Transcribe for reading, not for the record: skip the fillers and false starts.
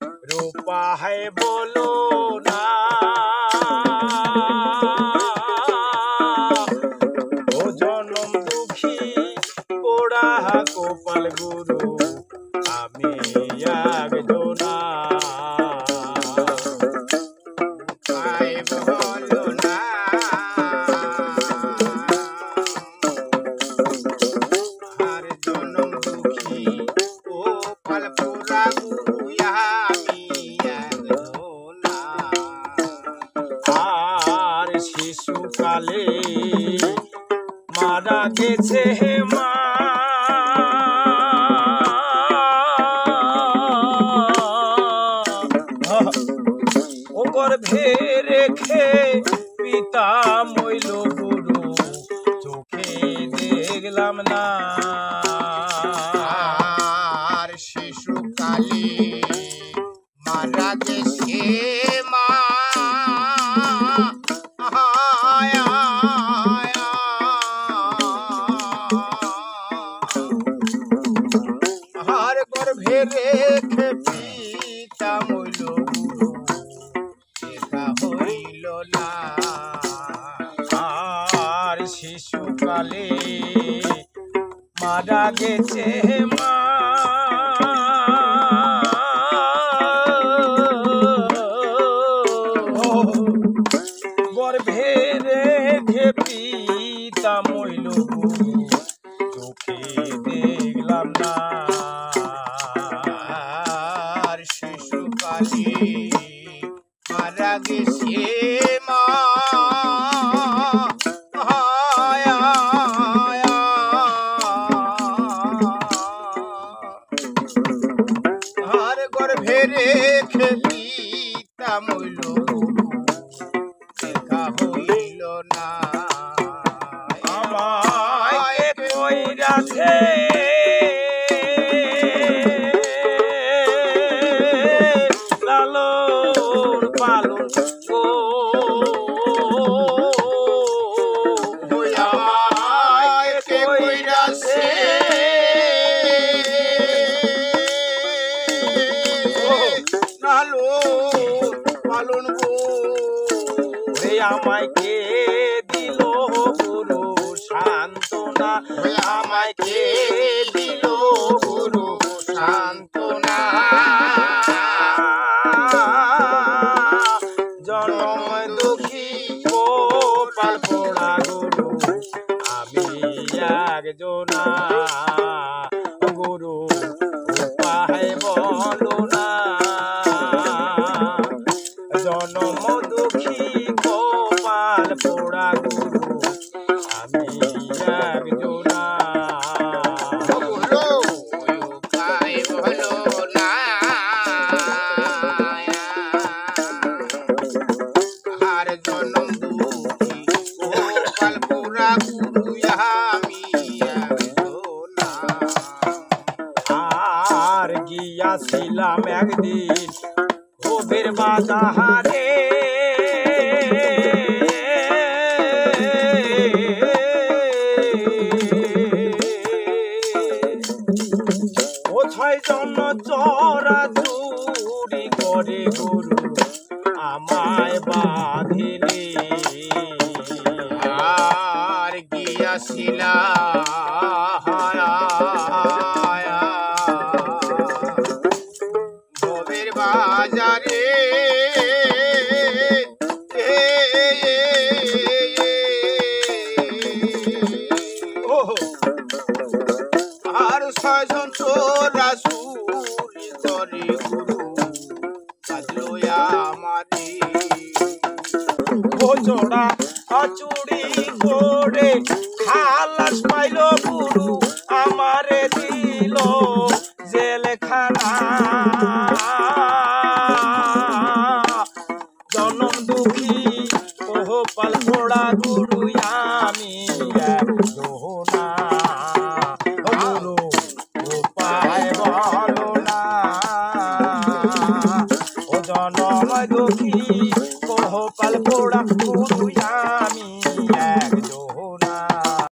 रूपा है बोलो ना ओ जनम दुखी पोड़ा गोपाल गुरु आमी एकजना পাই বলো না আর জনম দুঃখী ও পালপুরা গুরু আমি একজনা আর শিশুকালে মারা গেছে মা ও গর্ভে রেখে পিতা মইল গুরু চোখে দেখলাম না আর শিশুকালে মারা গেছে মা আর গর্ভে রেখে পিতা মইল গুরু দেখা হইল না আর শিশুকালে মারা গেছে মা গর্ভে রেখে পিতা মইল গুরু চোখে দেখলাম না আর শিশুকালে মারা গেছে মা আর গর্ভে রেখে পিতা মইল দেখা হইল না আমায় কইরাছে লালন পালন গো আমায় কে কইরাছে লালন পালন গো আমায় কে দিল গুরু সান্ত্বনা আমায় কে দিল গুরু সান্ত্বনা জনম দুঃখী গোপাল পোড়া গুরু আমি একজনা গুরু উপায় বলো না জনম দুঃখী গোপাল পোড়া গুরু আমি একজনা বলো উপায় বলো না আর জনম দুঃখী গোপাল পুরা গুরু আমি একজনা আর গিয়াছিলাম একদিন গভীর বাজারে ও ছয়জন চরা চুরি করে গুরু আমায় বাঁধিলে আর গিয়াছিলাম গভীর বাজারে আর ছয়জন চোরা চুরি করে গুরু বাজলো আমারে ও জোড়া চুরি করে খালাস পাইল